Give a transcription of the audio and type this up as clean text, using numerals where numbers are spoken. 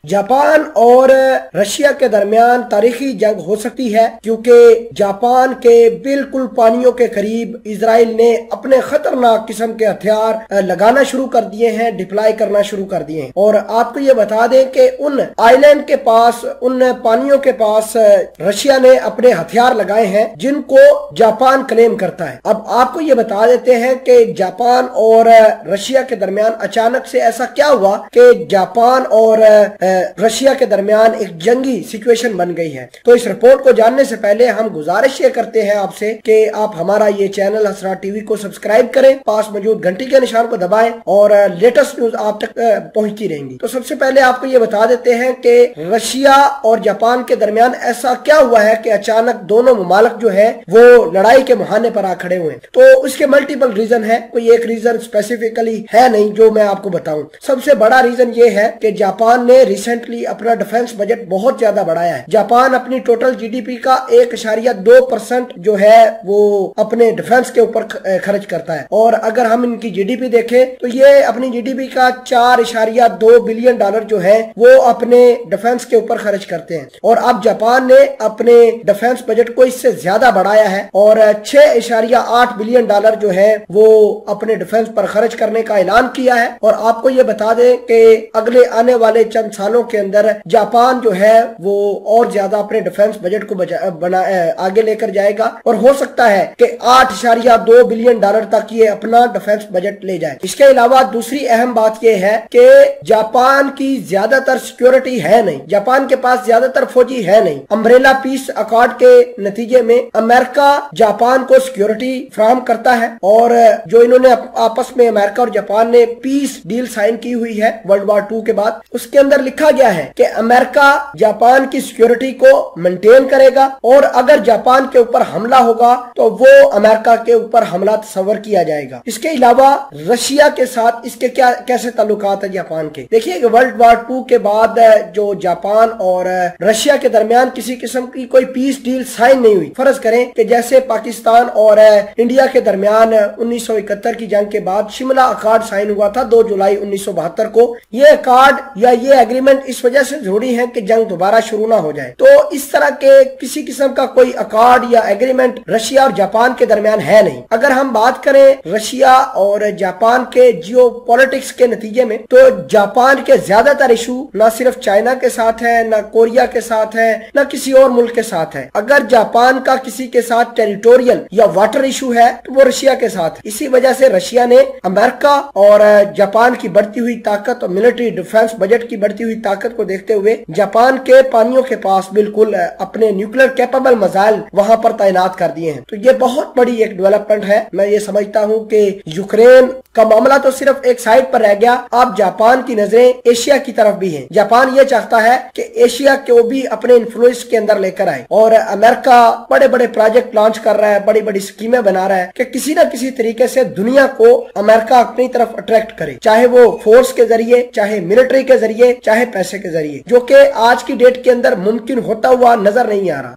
Japan और Russia के दरमियान तारीखी जंग हो सकती है, क्योंकि जापान के बिल्कुल पानियों के करीब इजराइल ने अपने खतरनाक किस्म के हथियार लगाना शुरू कर दिए हैं, डिप्लॉय करना शुरू कर दिए हैं। और आपको ये बता दें कि उन आइलैंड के पास, उन पानियों के पास रशिया ने अपने हथियार लगाए हैं जिनको जापान क्लेम करता है। अब आपको ये बता देते हैं कि जापान और रशिया के दरमियान अचानक से ऐसा क्या हुआ कि जापान और रशिया के दरमियान एक जंगी सिचुएशन बन गई है। तो इस रिपोर्ट को जानने से पहले हम गुजारिश ये करते हैं आपसे कि आप हमारा ये चैनल हसरात टीवी को सब्सक्राइब करें, पास मौजूद घंटी के निशान को दबाएं और लेटेस्ट न्यूज आप तक पहुंचती रहेंगी। तो सबसे पहले आपको ये बता देते हैं कि रशिया और जापान के दरमियान ऐसा क्या हुआ है कि अचानक दोनों मुमालिक जो है वो लड़ाई के मुहाने पर आ खड़े हुए हैं। तो उसके मल्टीपल रीजन है, कोई एक रीजन स्पेसिफिकली है नहीं जो मैं आपको बताऊं। सबसे बड़ा रीजन ये है कि जापान ने रिसेंटली अपना डिफेंस बजट बहुत ज्यादा बढ़ाया है। जापान अपनी टोटल जीडीपी का 1.2% जो है वो अपने डिफेंस के ऊपर खर्च करता है। और अगर हम इनकी जीडीपी देखें तो ये अपनी जीडीपी का 4.2 बिलियन डॉलर जो है वो अपने डिफेंस के ऊपर खर्च करते हैं। और अब जापान ने अपने डिफेंस बजट को इससे ज्यादा बढ़ाया है और 6.8 बिलियन डॉलर जो है वो अपने डिफेंस पर खर्च करने का ऐलान किया है। और आपको ये बता दें कि अगले आने वाले चंद सालों के अंदर जापान जो है वो और ज्यादा अपने डिफेंस बजट को आगे लेकर जाएगा और हो सकता है कि 8.2 बिलियन डॉलर तक ये अपना डिफेंस बजट ले जाए। इसके अलावा दूसरी अहम बात यह है कि जापान की ज्यादातर सिक्योरिटी है नहीं, जापान के पास ज्यादातर फौजी है नहीं। अम्ब्रेला पीस अकॉर्ड के नतीजे में अमेरिका जापान को सिक्योरिटी फराहम करता है और जो इन्होंने आपस में अमेरिका और जापान ने पीस डील साइन की हुई है वर्ल्ड वॉर 2 के बाद, उसके अंदर लिखा गया है कि अमेरिका जापान की सिक्योरिटी को मेंटेन करेगा और अगर जापान के ऊपर हमला होगा तो वो अमेरिका के ऊपर हमला तस्वर किया जाएगा। इसके अलावा रशिया के साथ इसके क्या कैसे ताल्लुकात है जापान के। देखिए कि वर्ल्ड वॉर 2 के बाद जो जापान और रशिया के दरमियान किसी किस्म की कोई पीस डील साइन नहीं हुई। फर्ज करें कि जैसे पाकिस्तान और इंडिया के दरमियान 1971 की जंग के बाद शिमला अकॉर्ड साइन हुआ था 2 जुलाई 1972 को। ये अकॉर्ड या ये एग्रीमेंट इस वजह से जरूरी है कि जंग दोबारा शुरू ना हो जाए। तो इस तरह के किसी किस्म का कोई अकॉर्ड या एग्रीमेंट रशिया और जापान के दरमियान है नहीं। अगर हम बात करें रशिया और जापान के जियो पॉलिटिक्स के नतीजे में, तो जापान के ज्यादातर इशू न सिर्फ चाइना के साथ है, न कोरिया के साथ है, न किसी और मुल्क के साथ है। अगर जापान का किसी के साथ टेरिटोरियल या वाटर इशू है तो वो रशिया के साथ। इसी वजह से रशिया ने अमेरिका और जापान की बढ़ती हुई ताकत और मिलिट्री डिफेंस बजट की बढ़ती हुई ताकत को देखते हुए जापान के पानियों के पास बिल्कुल अपने न्यूक्लियर कैपेबल मिसाइल वहां पर तैनात कर दिए हैं। तो ये बहुत बड़ी एक डेवलपमेंट है। मैं ये समझता हूं कि यूक्रेन का मामला तो सिर्फ एक साइड पर रह गया, अब जापान की नजरें एशिया की तरफ भी हैं। जापान ये चाहता है कि एशिया को भी अपने इन्फ्लुएंस के अंदर लेकर आए और अमेरिका बड़े बड़े प्रोजेक्ट लॉन्च कर रहा है, बड़ी बड़ी स्कीमें बना रहा है कि किसी न किसी तरीके से दुनिया को अमेरिका अपनी तरफ अट्रैक्ट करे, चाहे वो फोर्स के जरिए, चाहे मिलिट्री के जरिए, चाहे पैसे के जरिए, जो कि आज की डेट के अंदर मुमकिन होता हुआ नजर नहीं आ रहा।